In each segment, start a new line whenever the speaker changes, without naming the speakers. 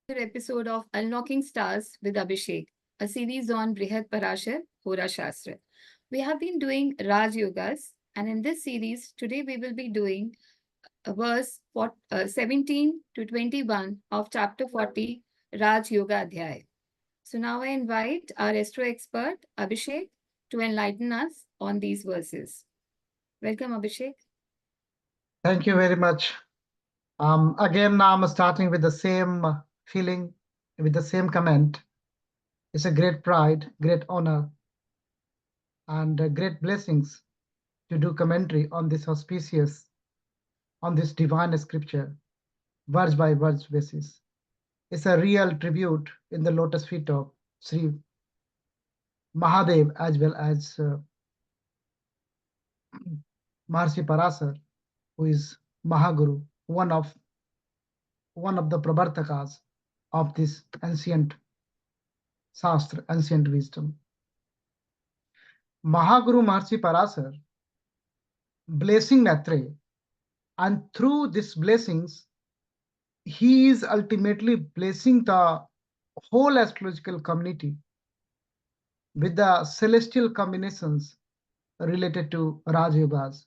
Episode of Unlocking Stars with Abhishek, a series on Brihat Parashar, Hora Shastra. We have been doing Raj Yogas, and in this series, today we will be doing verse 17 to 21 of Chapter 40, Raj Yoga Adhyay. So now I invite our astro expert, Abhishek, to enlighten us on these verses. Welcome, Abhishek.
Thank you very much. Again, I'm starting with the same feeling, with the same comment. It's a great pride, great honor, and great blessings to do commentary on this auspicious, on this divine scripture, verse by verse basis. It's a real tribute in the lotus feet of Sri Mahadev as well as Maharshi Parasar, who is Mahaguru, one of the Pravartakas of this ancient Shastra, ancient wisdom. Mahaguru Maharshi Parasar blessing Maitre, and through these blessings, he is ultimately blessing the whole astrological community with the celestial combinations related to Raj Yogas.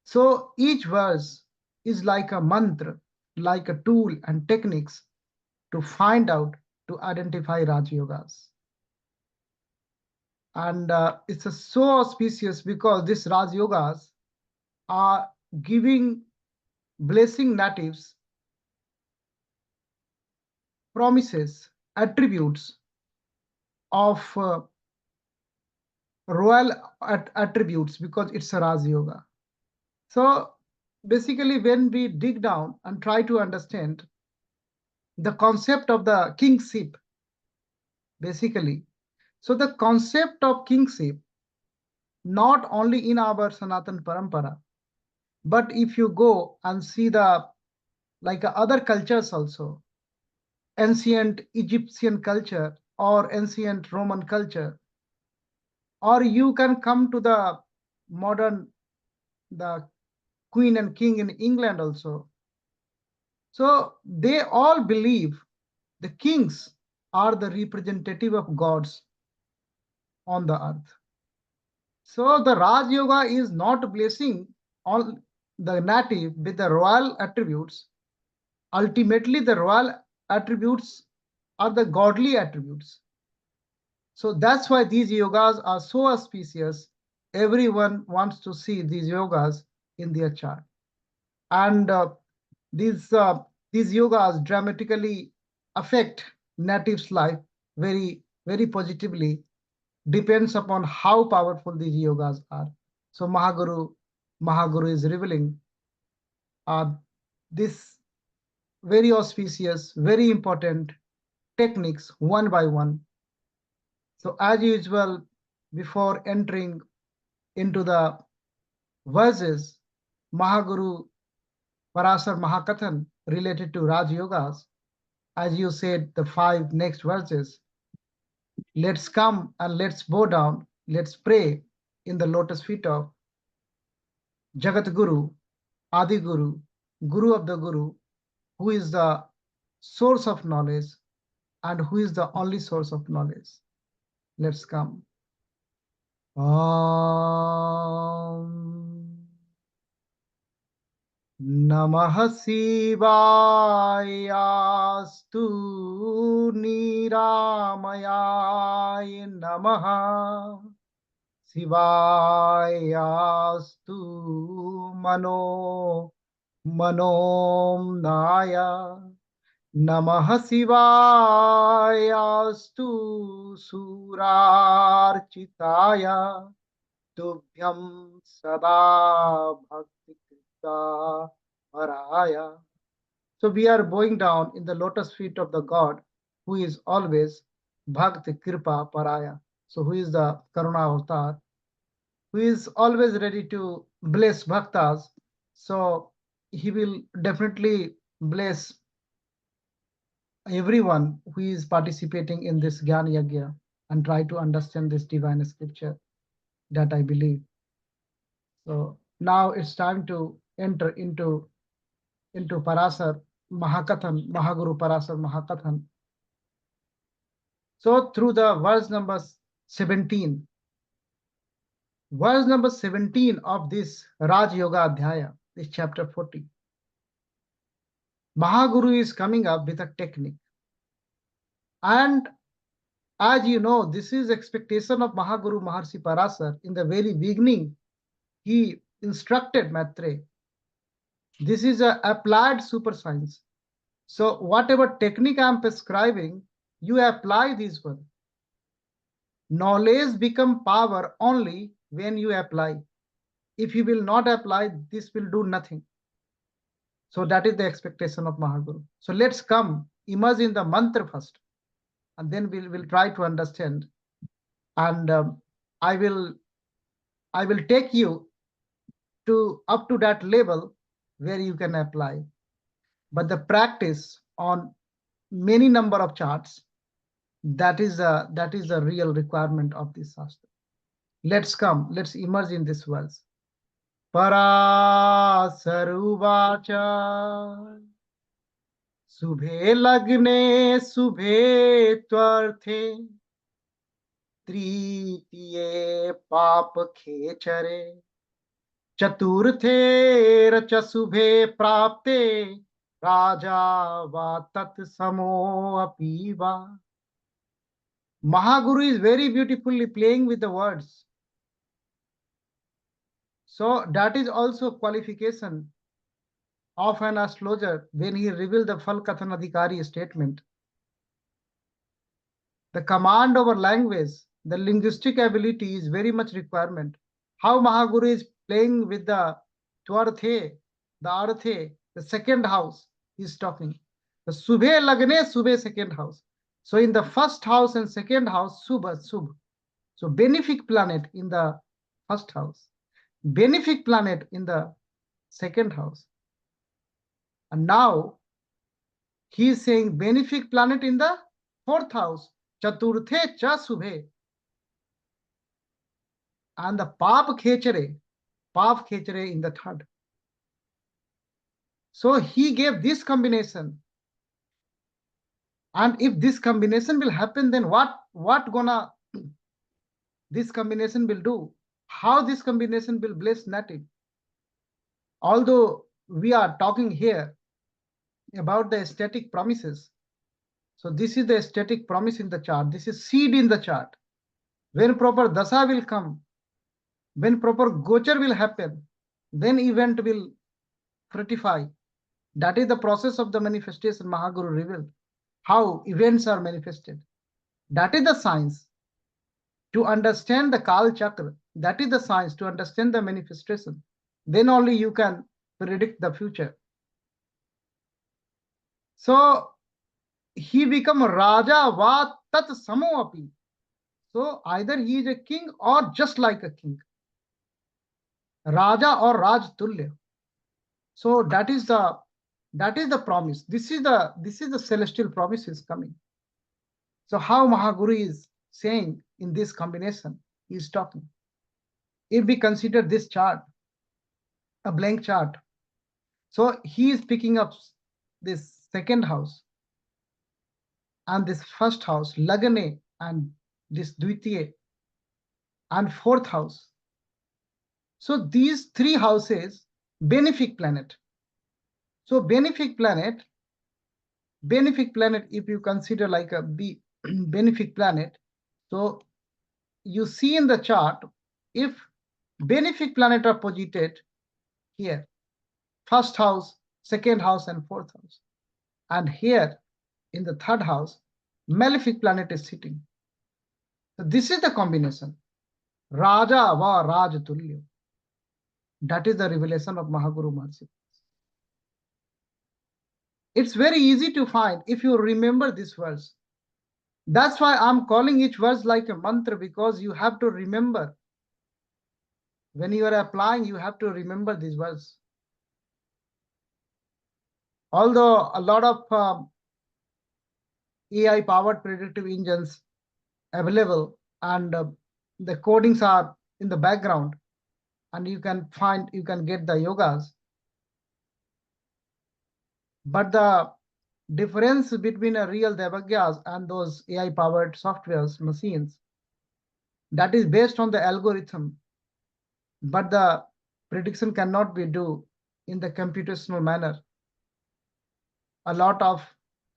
So each verse is like a mantra, like a tool and techniques to find out, to identify Raj Yogas. And it's so auspicious because these Raj Yogas are giving blessing natives promises, attributes of royal attributes because it's a Raj Yoga. So basically, when we dig down and try to understand the concept of the kingship, basically, so the concept of kingship, not only in our Sanatan Parampara, but if you go and see the like other cultures also, ancient Egyptian culture or ancient Roman culture, or you can come to the modern, the queen and king in England also. So they all believe the kings are the representative of gods on the earth. So the Raj Yoga is not blessing all the native with the royal attributes. Ultimately, the royal attributes are the godly attributes. So that's why these yogas are so auspicious. Everyone wants to see these yogas in their chart. And these uh, these yogas dramatically affect natives' life very positively. Depends upon how powerful these yogas are. So Mahaguru is revealing this very auspicious, very important techniques one by one. So as usual, before entering into the verses, Mahaguru Parasar Mahakathan related to Raj Yogas, as you said, the five next verses. Let's come and let's bow down, let's pray in the lotus feet of Jagat Guru, Adi Guru, Guru of the Guru, who is the source of knowledge and who is the only source of knowledge. Let's come. Om Namah Shivayastu Niramayaya Namaha Shivayastu Manomnaya Namah Shivayastu Surarchitaya Tubhyam Sada Bhakti Krita Paraya. So we are bowing down in the lotus feet of the God who is always Bhakti Kripa Paraya. So who is the Karuna Avatar, who is always ready to bless bhaktas. So he will definitely bless everyone who is participating in this Gyan Yagya and try to understand this divine scripture that I believe. So now it's time to enter into Parasar Mahakathan, Mahaguru Parasar Mahakathan. So through the verse number 17, verse number 17 of this Raj Yoga Adhyaya, this chapter 40, Mahaguru is coming up with a technique. And as you know, this is expectation of Mahaguru Maharshi Parasar. In the very beginning, he instructed Maitre. This is a applied super science. So whatever technique I am prescribing, you apply this one. Knowledge become power only when you apply. If you will not apply, this will do nothing. So that is the expectation of Mahaguru. So let's come, immerse in the mantra first, and then we'll try to understand. And I will take you to up to that level where you can apply. But the practice on many number of charts, that is a real requirement of this Shastra. Let's immerse in this verse. Parasaruvacha Subhe lagne subhe tvarthe Tritiye pap khechare Chaturthe racha subhe prapte Raja va tat samo apiva. Mahaguru is very beautifully playing with the words. So that is also qualification of an astrologer when he revealed the Phal Kathan Adhikari statement. The command over language, the linguistic ability is very much requirement. How Mahaguru is playing with the Twarthe, the Arthe, the second house he is talking. The Subhe Lagne, Subhe second house. So in the first house and second house, Subha, Subh. So benefic planet in the first house, benefic planet in the second house. And now he is saying benefic planet in the fourth house, Chaturthe cha Subhe. And the Pap Khechere in the third. So he gave this combination. And if this combination will happen, then what gonna this combination will do? How this combination will bless native? Although we are talking here about the static promises. So this is the static promise in the chart. This is seed in the chart. When proper dasa will come, when proper gochar will happen, then event will fructify. That is the process of the manifestation Mahaguru revealed. How events are manifested. That is the science. To understand the Kal Chakra, that is the science to understand the manifestation. Then only you can predict the future. So he become Raja va tat samo api. So either he is a king or just like a king. Raja or Raj Tulya. So that is the promise. This is the celestial promise is coming. So how Mahaguru is saying in this combination, he is talking. If we consider this chart, a blank chart, so he is picking up this second house and this first house, Lagane, and this Dvitiye, and fourth house. So these three houses, benefic planet. So benefic planet, if you consider like a benefic planet, so you see in the chart, if benefic planet are posited here, first house, second house, and fourth house, and here in the third house, malefic planet is sitting. So this is the combination. Raja va Raj Tulya. That is the revelation of Mahaguru Maharshi. It's very easy to find if you remember this verse. That's why I'm calling each verse like a mantra, because you have to remember. When you are applying, you have to remember this verse. Although a lot of AI powered predictive engines available, and the codings are in the background, and you can get the yogas. But the difference between a real Devagyas and those AI-powered softwares, machines, that is based on the algorithm, but the prediction cannot be done in the computational manner. A lot of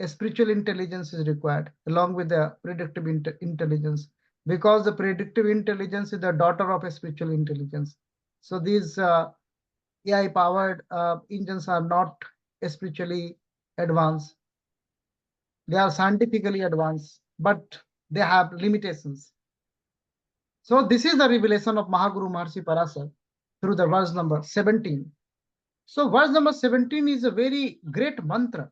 spiritual intelligence is required along with the predictive intelligence, because the predictive intelligence is the daughter of a spiritual intelligence. So these AI powered engines are not spiritually advanced. They are scientifically advanced, but they have limitations. So this is the revelation of Mahaguru Maharshi Parasar through the verse number 17. So verse number 17 is a very great mantra,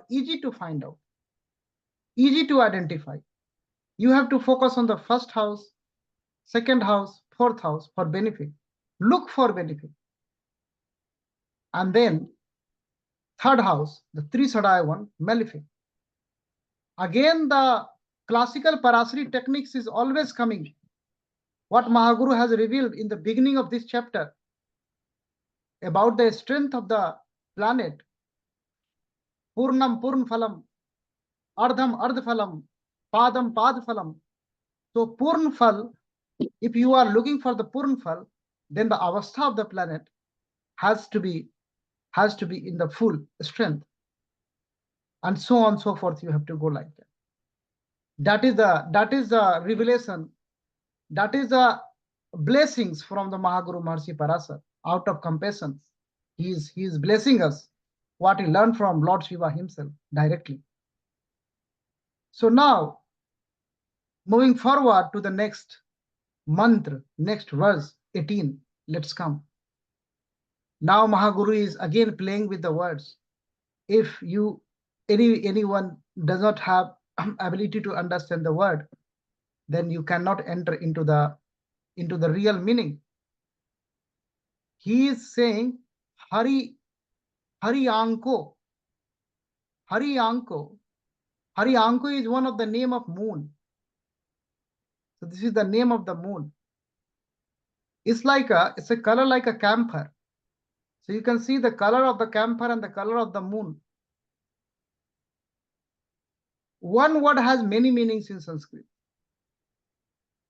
easy to find out, easy to identify. You have to focus on the first house, second house, fourth house for benefit. Look for benefit. And then third house, the three sadaya one, malefic. Again, the classical Parashari techniques is always coming. What Mahaguru has revealed in the beginning of this chapter about the strength of the planet, Purnam Purnphalam, Ardham Ardhphalam, Padam Padphalam. So Purnphal, if you are looking for the Purnphal, then the avastha of the planet has to be in the full strength, and so on and so forth. You have to go like that. That is the revelation. That is the blessings from the Mahaguru Maharshi Parasar. Out of compassion, he is blessing us what he learned from Lord Shiva himself directly. So now, moving forward to the next mantra, next verse 18. Let's come. Now Mahaguru is again playing with the words. If anyone does not have ability to understand the word, then you cannot enter into the real meaning. He is saying Hari Anko. Hari Anko. Hari Anko is one of the name of moon. So this is the name of the moon. It's a color like a camphor. So you can see the color of the camphor and the color of the moon. One word has many meanings in Sanskrit.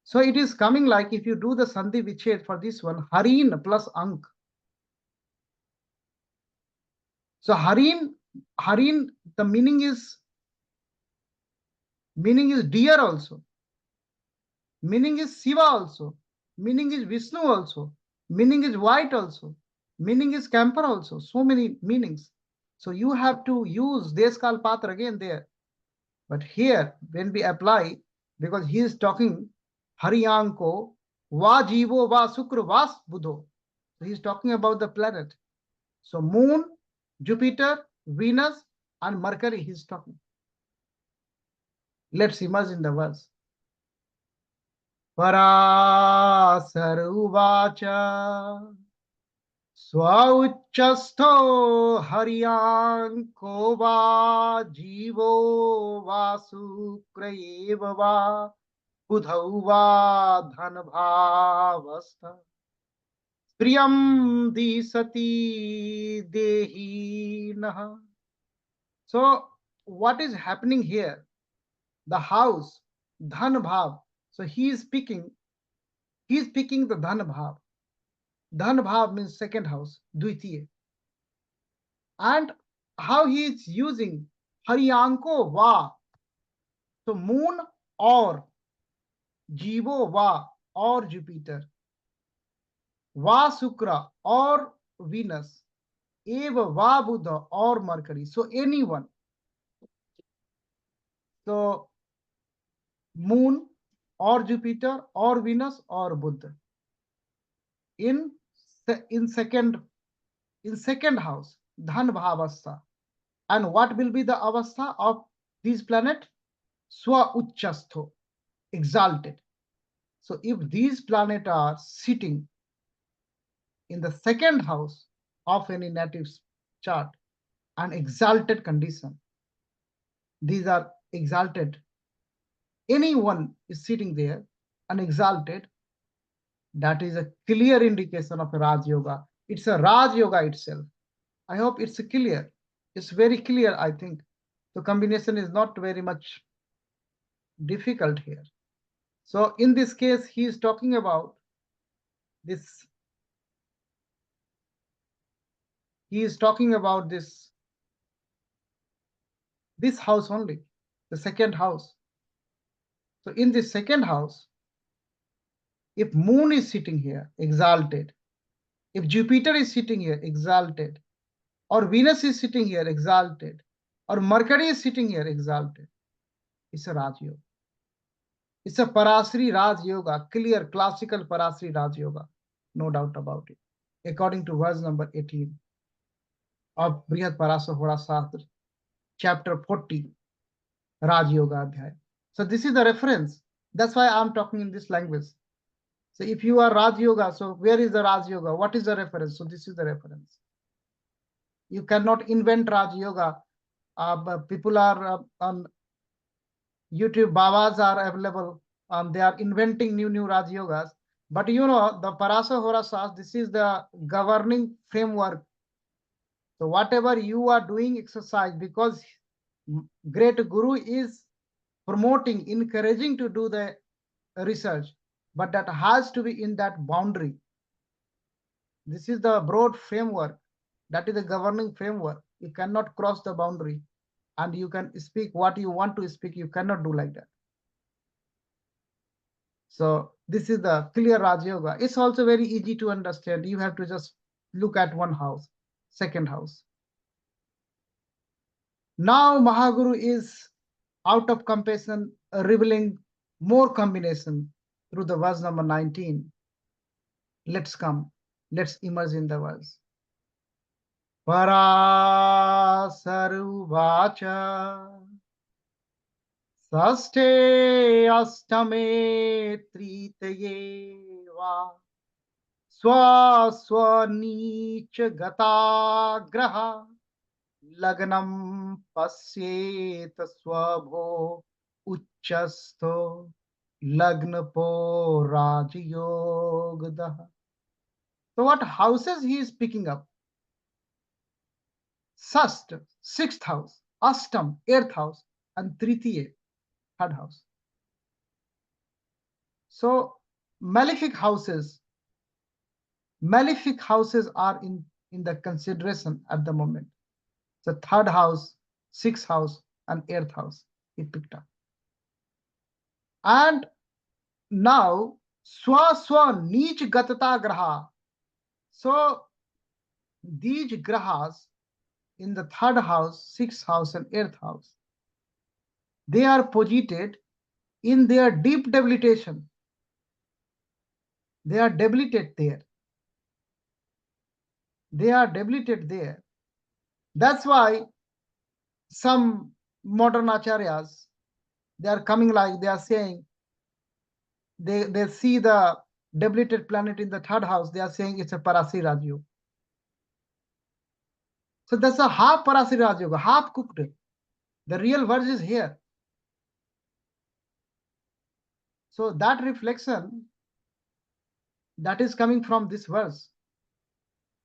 So it is coming like, if you do the Sandhi Viched for this one, Harin plus Ank. So Harin, the meaning is deer also. Meaning is Shiva also. Meaning is Vishnu also. Meaning is white also. Meaning is camphor also. So many meanings. So you have to use Deskal Patra again there. But here, when we apply, because he is talking Hariyanko, Va Jivo, Va Sukra, Vas Budho. So he is talking about the planet. So Moon, Jupiter, Venus, and Mercury he is talking. Let's imagine the verse. Parasar Uvacha Swauchastho Haryanko Va Jivo Va Sukrayeva Va Budhau Va Dhanbhavastha Priyam Disati Dehi Naha. So what is happening here? The house, Dhan Bhav. So he is picking the Dhan Bhav. Dhan Bhav means second house, Dvitiya. And how he is using Haryanko Va. So moon or Jivo Va or Jupiter. Va Sukra or Venus. Eva Va Buddha or Mercury. So anyone. So moon or Jupiter or Venus or Buddha. In second house, Dhan Bhavastha. And what will be the avastha of this planet? Swa Uchastho, exalted. So if these planets are sitting in the second house of any native chart, an exalted condition, these are exalted. Anyone is sitting there, an exalted, that is a clear indication of a Raj Yoga. It's a Raj Yoga itself. I hope it's clear. It's very clear, I think. The combination is not very much difficult here. So in this case, he is talking about this. He is talking about this house only, the second house. So in this second house, if moon is sitting here, exalted, if Jupiter is sitting here, exalted, or Venus is sitting here, exalted, or Mercury is sitting here, exalted, it's a Raj Yoga. It's a Parashari Raj Yoga, clear classical Parashari Raj Yoga, no doubt about it. According to verse number 18 of Brihat Parashara Hora Shastra, chapter 40, Raj Yoga Adhyay. So this is the reference. That's why I'm talking in this language. So if you are Raj Yoga, so where is the Raj Yoga? What is the reference? So this is the reference. You cannot invent Raj Yoga. But people are on YouTube, Babas are available. They are inventing new Raj Yogas. But you know, the Parasa Hora Sas, this is the governing framework. So whatever you are doing exercise, because great Guru is promoting, encouraging to do the research, but that has to be in that boundary. This is the broad framework. That is the governing framework. You cannot cross the boundary and you can speak what you want to speak. You cannot do like that. So this is the clear Raj Yoga. It's also very easy to understand. You have to just look at one house, second house. Now Mahaguru is out of compassion, revealing more combination through the verse number 19. Let's come. Let's immerse in the verse. Parasaruvacha Saste Astame Tritaye Va Swaswanicha Gata Graha Lagnam Pasyet Swabho Uchasto Lagnapo Rajyogdaha. So what houses he is picking up? Sast, sixth house, Astam, eighth house, and Tritiye, third house. So malefic houses are in the consideration at the moment. So third house, sixth house, and eighth house he picked up. And now swa niche gatata graha. So these grahas in the third house, sixth house, and eighth house, they are posited in their deep debilitation. They are debilited there. They are debilited there. That's why some modern acharyas, they are coming like they are saying, they see the debilited planet in the third house, they are saying it's a Parasi Raj Yoga. So that's a half Parasi Raj Yoga, half cooked. The real verse is here. So that reflection, that is coming from this verse.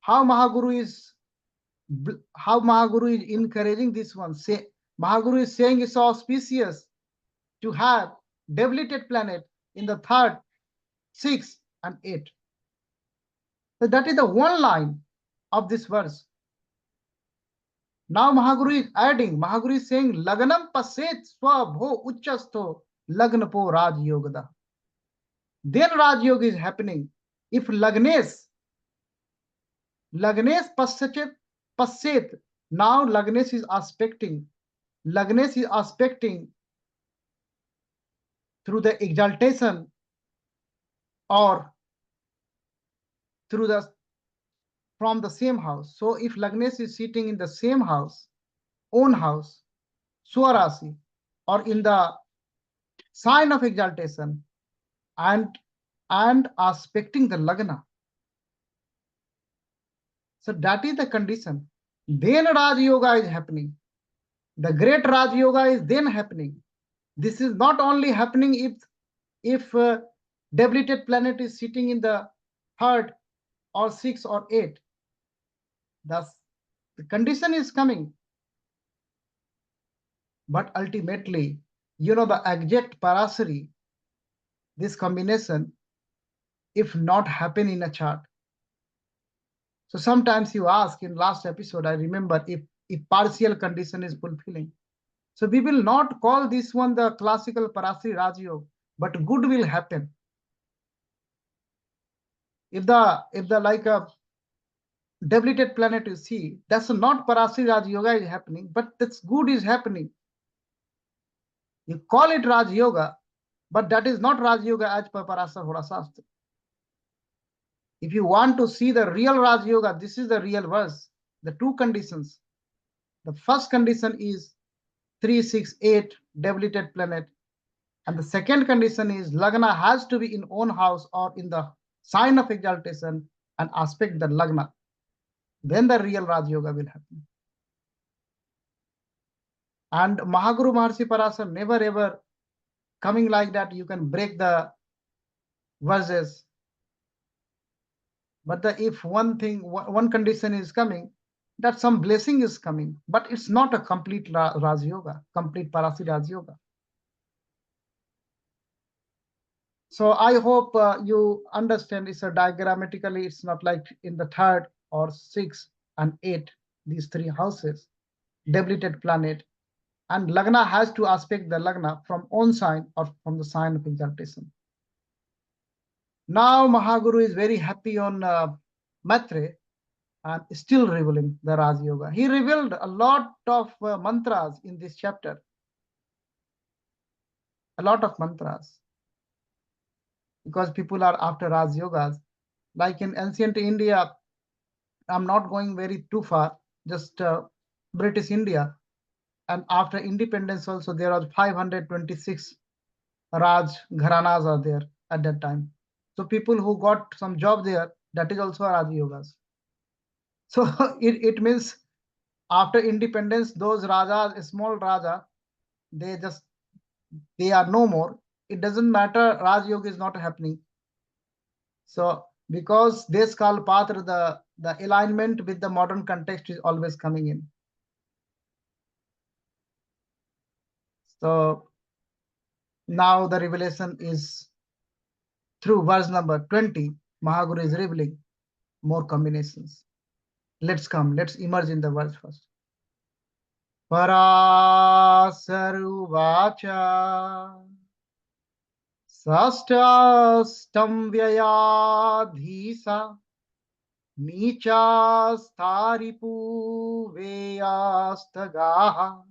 How Mahaguru is encouraging this one. Say, Mahaguru is saying it's auspicious to have debilited planet in the third, sixth, and eighth. So that is the one line of this verse. Now Mahaguru is adding, Mahaguru is saying, Laganam paset swabho uchasto lagnapo Raj Yogada. Then Raj Yoga is happening. If Lagnes paset, now Lagnes is aspecting through the exaltation or through the from the same house. So if Lagnes is sitting in the same house, own house, Swarasi, or in the sign of exaltation and aspecting the Lagna. So that is the condition. Then Raj Yoga is happening. The great Raj Yoga is then happening. This is not only happening if debilited planet is sitting in the third or sixth or eighth. Thus, The condition is coming. But ultimately, the exact Parashara, this combination, if not happen in a chart. So sometimes you ask in last episode, I remember, if partial condition is fulfilling. So we will not call this one the classical Parashara Raj Yoga, but good will happen. If the like a debilitated planet you see, that's not Parashara Raj Yoga is happening, but that's good is happening. You call it Raj Yoga, but that is not Raj Yoga as per Parashara Hora Shastra. If you want to see the real Raj Yoga, this is the real verse. The two conditions. The first condition is 368 debilitated planet. And the second condition is Lagna has to be in own house or in the sign of exaltation and aspect the Lagna. Then the real Raj Yoga will happen. And Mahaguru Maharshi Parashar never ever coming like that. You can break the verses. But if one condition is coming, that some blessing is coming, but it's not a complete Raj Yoga, complete Parashara Raj Yoga. So I hope you understand. It's a diagrammatically, it's not like in the third or 6 and 8, these three houses, debilitated planet, and Lagna has to aspect the Lagna from own sign or from the sign of exaltation. Now Mahaguru is very happy on Maitre and still revealing the Raj Yoga. He revealed a lot of mantras in this chapter. A lot of mantras. Because people are after Raj Yogas. Like in ancient India, I'm not going very too far, just British India. And after independence also, there are 526 Raj Gharanas are there at that time. So people who got some job there, that is also Raj Yogas. So it means after independence, those Rajas, small Raja, they are no more. It doesn't matter, Raj Yoga is not happening. So because this Kal Patra, the alignment with the modern context is always coming in. So now the revelation is through verse number 20. Mahaguru is revealing more combinations. Let's immerse in the verse first. Parasaruvacha Sastastam Vyayadhisa Nichastaripu Veyastagaha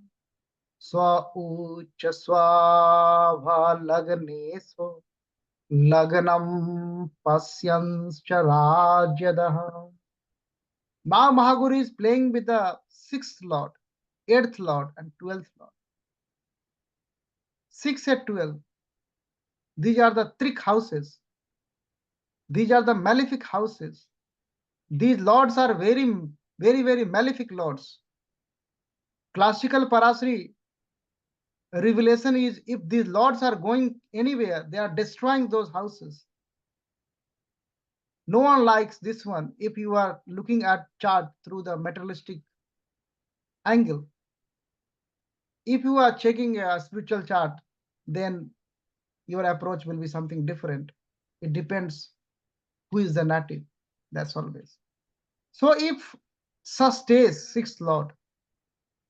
Swa Ucha Swava Lagneso Laganam Pasyanscha Rajyadaha. Now Mahaguru is playing with the 6th Lord, 8th Lord, and 12th Lord. 6 and 12. These are the trick houses. These are the malefic houses. These lords are very, very, very malefic lords. Classical Parashara revelation is if these lords are going anywhere, they are destroying those houses. No one likes this one if you are looking at chart through the materialistic angle. If you are checking a spiritual chart, then your approach will be something different. It depends who is the native. That's always. So if Sastes, 6th Lord,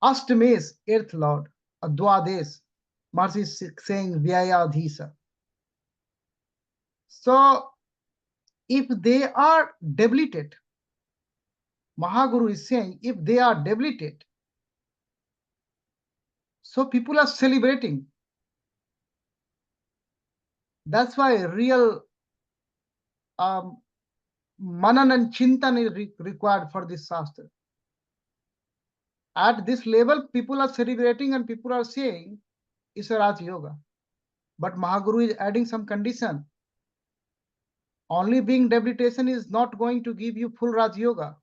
Ashtames, 8th Lord, Dwades, Marcy is saying Vyayadhisa. So if they are debilitated, Mahaguru is saying if they are debilitated, so people are celebrating. That's why real manan and chintan is required for this Shastra. At this level, people are celebrating and people are saying it's a Raj Yoga. But Mahaguru is adding some condition. Only being debilitation is not going to give you full Raj Yoga.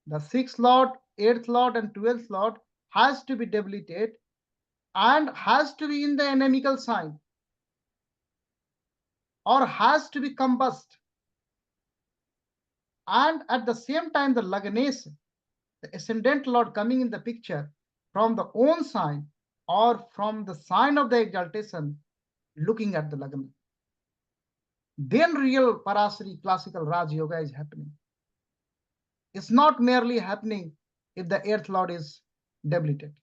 The 6th Lord, 8th Lord, and 12th Lord has to be debilitated and has to be in the inimical sign or has to be combust. And at the same time, the Lagnes the ascendant lord coming in the picture from the own sign or from the sign of the exaltation, looking at the Lagna. Then real Parashari classical Raj Yoga is happening. It's not merely happening if the earth lord is debilitated.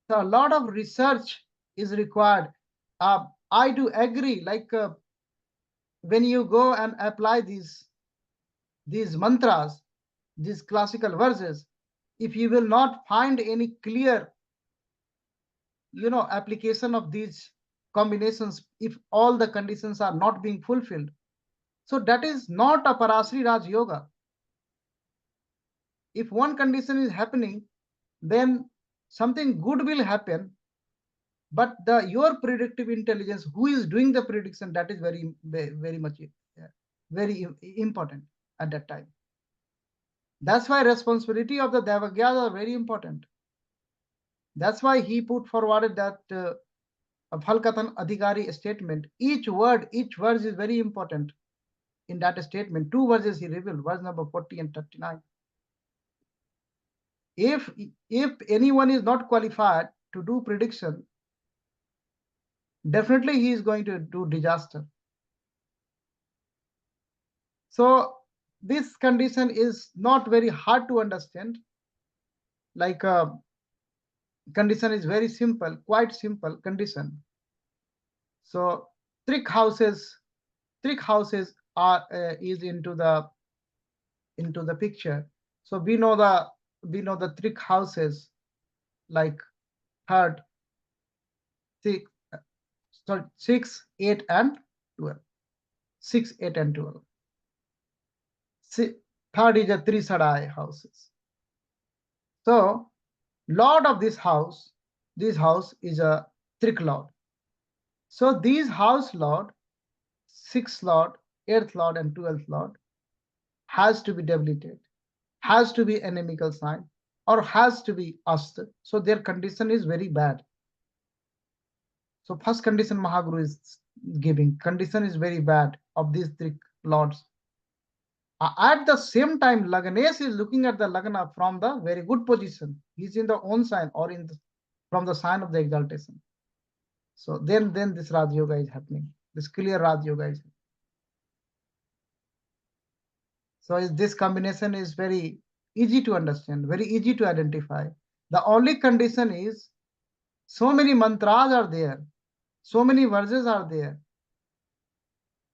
So a lot of research is required. I do agree, like when you go and apply these mantras, these classical verses, if you will not find any clear, application of these combinations, if all the conditions are not being fulfilled, so that is not a Parashari Raj Yoga. If one condition is happening, then something good will happen, but your predictive intelligence, who is doing the prediction, that is very much very important at that time. That's why responsibility of the Devagyas are very important. That's why he put forward that Phalkatan Adhikari statement. Each word, each verse is very important in that statement. Two verses he revealed, verse number 40 and 39. If anyone is not qualified to do prediction, definitely he is going to do disaster. So this condition is not very hard to understand. Like condition is very simple, quite simple condition. So trick houses are is into the picture. So we know the trick houses, like third, six, sorry, 6, 8, and 12. 6, 8, and 12. Third is a Trisadai houses. So lord of this house is a trick lord. So these house lord, 6th lord, 8th lord, and 12th lord has to be debilitated, has to be anemical sign, or has to be Astra. So their condition is very bad. So first condition Mahaguru is giving. Condition is very bad of these three lords. At the same time, Laganesh is looking at the Lagna from the very good position. He's in the own sign or from the sign of the exaltation. So then this Raj Yoga is happening. This clear Raj Yoga is happening. So this combination is very easy to understand, very easy to identify. The only condition is so many mantras are there, so many verses are there.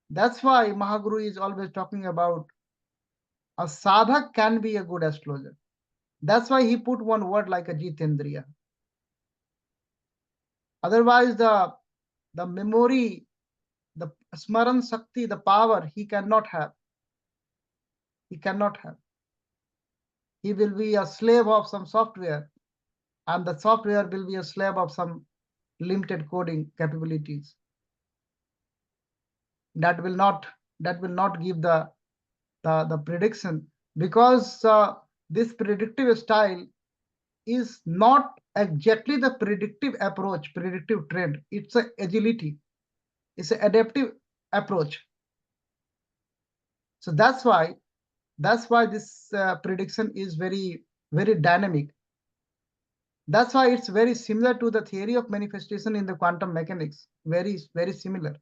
That's why Mahaguru is always talking about a sadhak can be a good astrologer. That's why he put one word like a Jitendriya. Otherwise, the memory, the smaran sakti, the power, he cannot have. He cannot have. He will be a slave of some software, and the software will be a slave of some limited coding capabilities. That will not give the prediction, because this predictive style is not exactly the predictive approach, predictive trend. It's a agility, it's an adaptive approach. So that's why this prediction is very, very dynamic. That's why it's very similar to the theory of manifestation in the quantum mechanics. Very, very similar.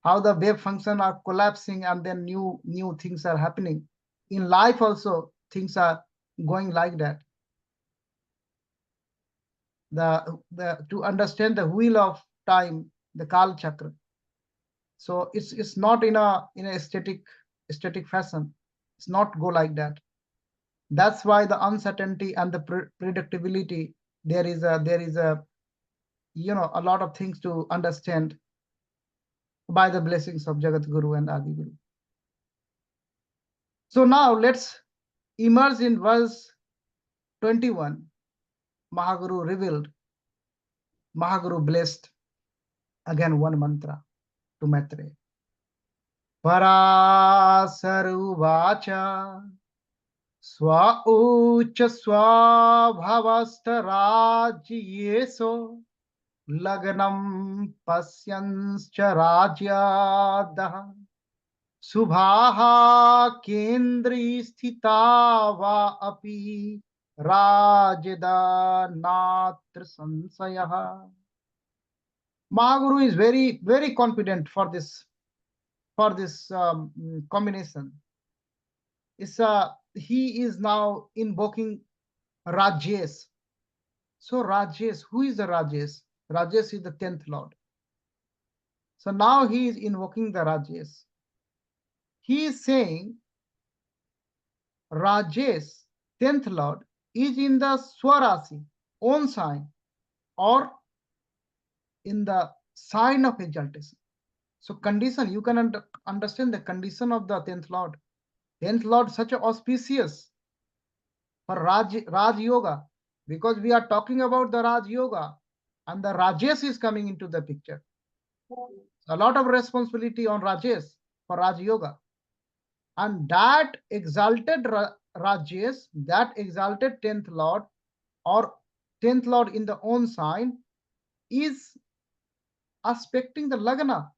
How the wave function are collapsing and then new things are happening. In life also, things are going like that. To understand the wheel of time, the Kal Chakra. So it's not in a static fashion. It's not go like that. That's why the uncertainty and the predictability, there is a a lot of things to understand by the blessings of Jagat Guru and Adi Guru. So now let's immerse in verse 21. Mahaguru revealed, Mahaguru blessed again one mantra to Maitreya. Parasaruvacha Swa ucha swabhavastarajyeso Lagnam pasyanscha rajyadah Subhaha kendri sthita va api rajda natra sansayah. Mahaguru is very confident for this combination. He is now invoking Rajesh. So Rajesh, who is the Rajesh? Rajesh is the 10th Lord. So now he is invoking the Rajesh. He is saying Rajesh, 10th Lord, is in the Swarasi, own sign, or in the sign of exaltation. So condition, you can understand the condition of the 10th Lord. 10th Lord, such a auspicious for Raj Yoga, because we are talking about the Raj Yoga and the Rajesh is coming into the picture. A lot of responsibility on Rajesh for Raj Yoga. And that exalted Rajesh, that exalted 10th Lord or 10th Lord in the own sign is aspecting the Lagna.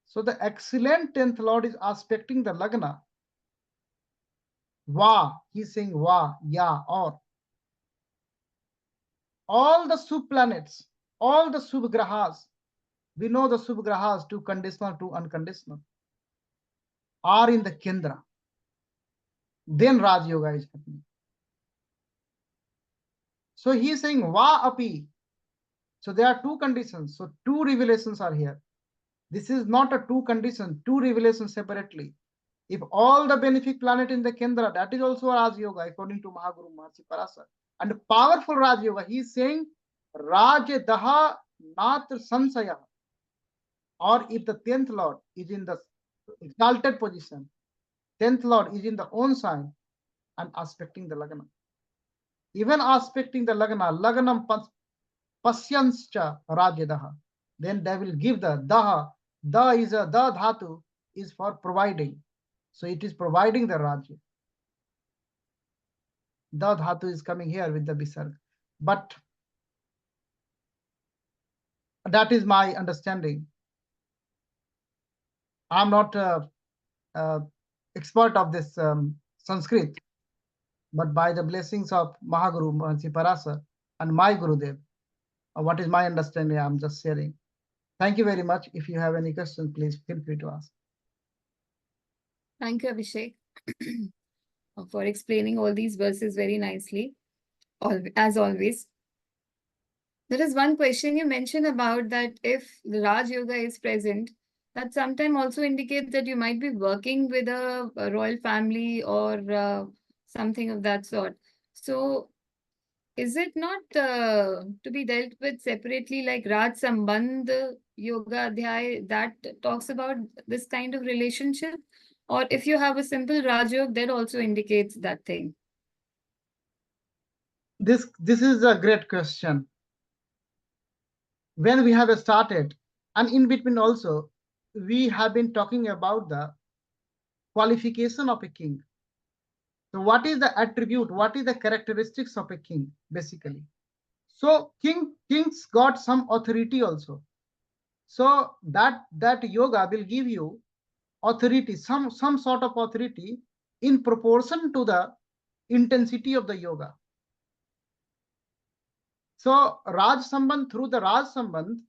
So the excellent 10th Lord is aspecting the Lagna. Va, he's saying Va, Ya, or. All the sub-planets, all the sub-grahas, we know the sub-grahas, two conditional, two unconditional, are in the Kendra. Then Raj Yoga is happening. So he is saying Va api. So there are two conditions. So two revelations are here. This is not a two condition, two revelations separately. If all the benefic planet in the Kendra, that is also Raj Yoga, according to Mahaguru Mahasi Parashara. And powerful Raj Yoga, he is saying Raj Daha Natra Sansaya. Or if the 10th Lord is in the exalted position, 10th Lord is in the own sign and aspecting the Lagna. Even aspecting the Lagna, Lagnam Pasyanscha Rajadaha. Then they will give the Daha. Da is a Da Dhatu is for providing. So it is providing the Rajya. Da Dhatu is coming here with the Visarg. But that is my understanding. I'm not expert of this Sanskrit, but by the blessings of Mahaguru Mahasi Parasa and my Gurudev, what is my understanding, I'm just sharing. Thank you very much. If you have any questions, please feel free to ask.
Thank you, Abhishek, for explaining all these verses very nicely, as always. There is one question you mentioned about that if the Raj Yoga is present, that sometimes also indicates that you might be working with a royal family or something of that sort. So, is it not to be dealt with separately, like Raj Sambandh Yoga Adhyay that talks about this kind of relationship? Or if you have a simple Raj Yoga, that also indicates that thing.
This is a great question. When we have started, and in between also, we have been talking about the qualification of a king. So what is the attribute? What is the characteristics of a king, basically? So kings got some authority also. So that yoga will give you authority, some sort of authority in proportion to the intensity of the yoga. So Raj Sambandh, through the Raj Sambandh,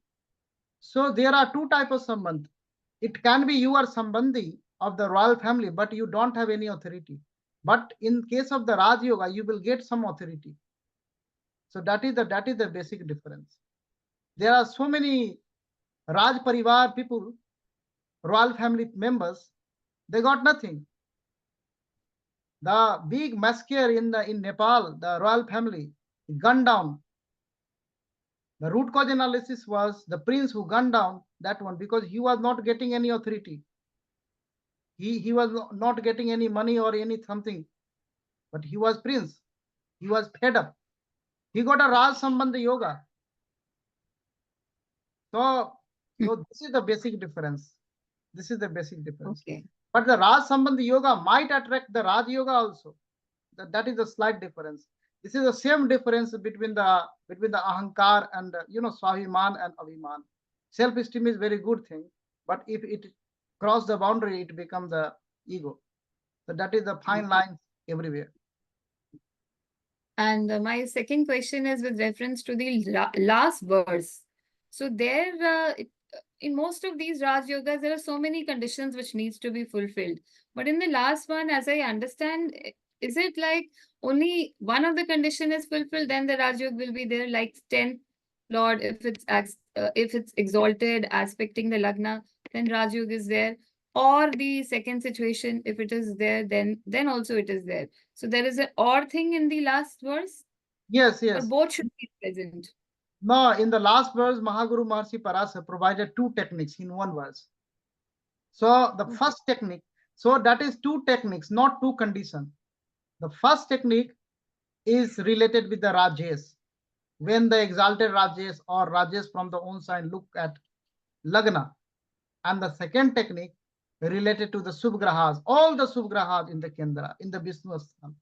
so there are two types of Sambandh. It can be you are Sambandhi of the royal family, but you don't have any authority. But in case of the Raj Yoga, you will get some authority. So that is the basic difference. There are so many Raj Parivar people, royal family members, they got nothing. The big massacre in Nepal, the royal family gunned down. The root cause analysis was the prince who gunned down that one because he was not getting any authority. He was not getting any money or any something, but he was prince. He was fed up. He got a Raj Sambandha Yoga. So this is the basic difference. This is the basic difference.
Okay.
But the Raj Sambandha Yoga might attract the Raj Yoga also. That is a slight difference. This is the same difference between the Ahankar and Swahiman and Abhiman. Self-esteem is very good thing, but if it cross the boundary, it becomes the ego. So that is the fine line everywhere.
And my second question is with reference to the last verse. So there, in most of these Raj Yogas, there are so many conditions which needs to be fulfilled. But in the last one, as I understand, is it like only one of the condition is fulfilled, then the Raj Yoga will be there, like 10th Lord, if it's exalted, aspecting the Lagna, then Raj Yoga is there. Or the second situation, if it is there, then also it is there. So there is an or thing in the last verse,
Yes,
or
yes.
both should be present.
No, in the last verse, Mahaguru Maharishi Parashara provided two techniques in one verse. So the
Okay.
first technique, so that is two techniques, not two conditions. The first technique is related with the Rajesh. When the exalted Rajesh or Rajesh from the own side look at Lagna. And the second technique related to the Subgrahas, all the Subgrahas in the Kendra, in the Vishnu Asthana.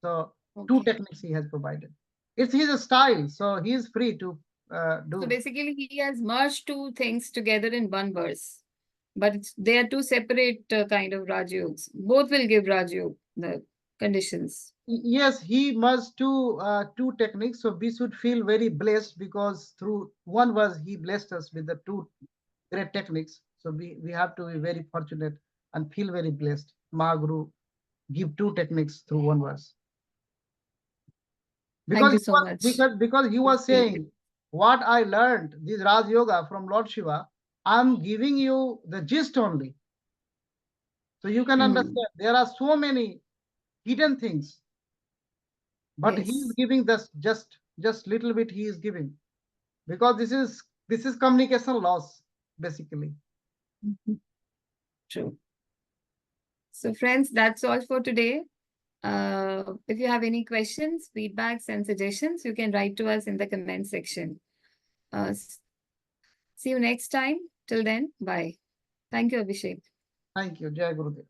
So two
Okay.
techniques he has provided. It's his style, so he is free to
So
do.
basically, he has merged two things together in one verse, but they are two separate kind of Raj Yogas. Both will give Raj Yoga the conditions.
Yes, he must do two techniques. So we should feel very blessed because through one verse he blessed us with the two great techniques. So we have to be very fortunate and feel very blessed. Mahaguru give two techniques through one verse.
Thank
Because
you
he
so
was,
much.
because he was saying, what I learned this Raj Yoga from Lord Shiva, I'm giving you the gist only. So you can understand there are so many hidden things, but he is
Yes.
giving this just little bit he is giving because this is communication loss basically.
True. So, friends, that's all for today. If you have any questions, feedbacks, and suggestions, you can write to us in the comment section. See you next time. Till then, bye. Thank you, Abhishek.
Thank you. Jai Gurudev.